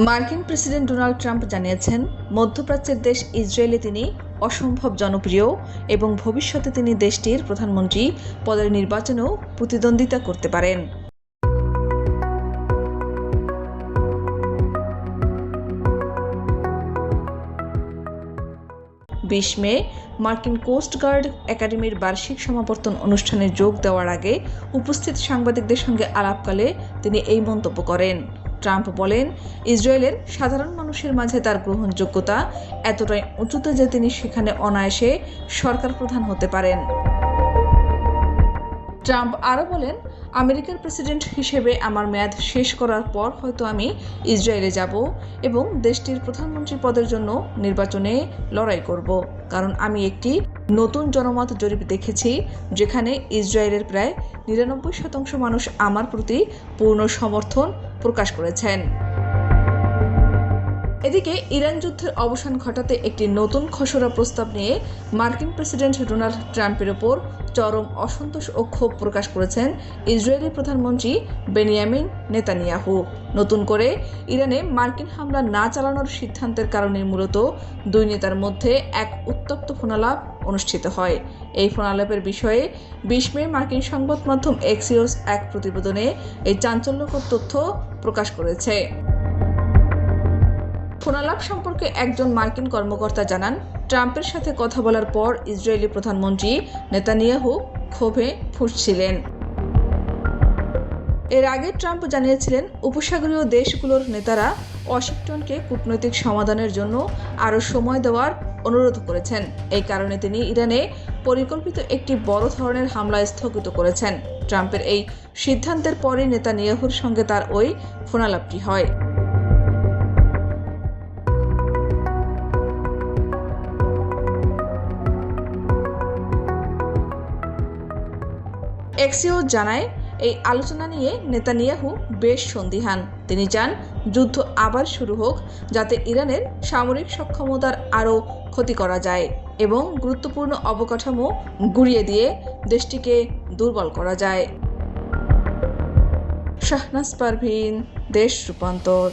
মার্কিন president Donald Trump জানিয়েছেন, মধ্যপ্রাচ্যের দেশ ইসরায়েলে তিনি অসম্ভব জনপ্রিয় এবং ভবিষ্যতে তিনি দেশটির প্রধানমন্ত্রী পদের নির্বাচনেও প্রতিদ্বন্দ্বিতা করতে পারেন। 20 মে মার্কিন কোস্ট গার্ড একাডেমির বার্ষিক সমাবর্তন অনুষ্ঠানে যোগ দেওয়ার আগে উপস্থিত সাংবাদিকদের সঙ্গে আলাপকালে তিনি এই মন্তব্য করেন। ট্রাম্প বলেন, ইসরায়েলের সাধারণ মানুষের মাঝে তার গ্রহণযোগ্যতা এতটাই উঁচুতে যে তিনি সেখানে অনায়াসে সরকার প্রধান হতে পারেন। ট্রাম্প আরও বলেন, আমেরিকার প্রেসিডেন্ট হিসেবে আমার মেয়াদ শেষ করার পর হয়তো আমি ইসরায়েলে যাব এবং দেশটির প্রধানমন্ত্রী পদের জন্য নির্বাচনে লড়াই করব, কারণ আমি একটি নতুন জনমত জরিপ দেখেছি যেখানে ইসরায়েলের প্রায় 99% মানুষ আমার প্রতি পূর্ণ সমর্থন প্রকাশ করেছেন। এদিকে ইরান যুদ্ধের অবসান ঘটাতে একটি নতুন খসড়া প্রস্তাব নিয়ে মার্কিন প্রেসিডেন্ট ডোনাল্ড ট্রাম্পের ওপর চরম অসন্তোষ ও ক্ষোভ প্রকাশ করেছেন ইসরায়েলি প্রধানমন্ত্রী বেনিয়ামিন নেতানিয়াহু। নতুন করে ইরানে মার্কিন হামলা না চালানোর সিদ্ধান্তের কারণে মূলত দুই নেতার মধ্যে এক উত্তপ্ত ফোনালাপ অনুষ্ঠিত হয়। এই ফোনালাপের বিষয়ে 20 মে মার্কিন সংবাদ মাধ্যম এক্সিওস এক প্রতিবেদনে এই চাঞ্চল্যকর তথ্য প্রকাশ করেছে। ফোনালাপ সম্পর্কে একজন মার্কিন কর্মকর্তা জানান, ট্রাম্পের সাথে কথা বলার পর ইসরায়েলি প্রধানমন্ত্রী নেতানিয়াহু ক্ষোভে ফুঁসছিলেন। এর আগে ট্রাম্প জানিয়েছিলেন, উপসাগরীয় দেশগুলোর নেতারা ওয়াশিংটনকে কূটনৈতিক সমাধানের জন্য আরও সময় দেওয়ার অনুরোধ করেছেন। এই কারণে তিনি ইরানে পরিকল্পিত একটি বড় ধরনের হামলা স্থগিত করেছেন। ট্রাম্পের এই সিদ্ধান্তের পরই নেতানিয়াহুর সঙ্গে তার ওই ফোনালাপটি হয়। এক্সিওস জানায়, এই আলোচনা নিয়ে নেতানিয়াহু বেশ সন্দিহান। তিনি চান যুদ্ধ আবার শুরু হোক, যাতে ইরানের সামরিক সক্ষমতার আরও ক্ষতি করা যায় এবং গুরুত্বপূর্ণ অবকাঠামো গুঁড়িয়ে দিয়ে দেশটিকে দুর্বল করা যায়। শাহনাজ পারভীন, দেশ রূপান্তর।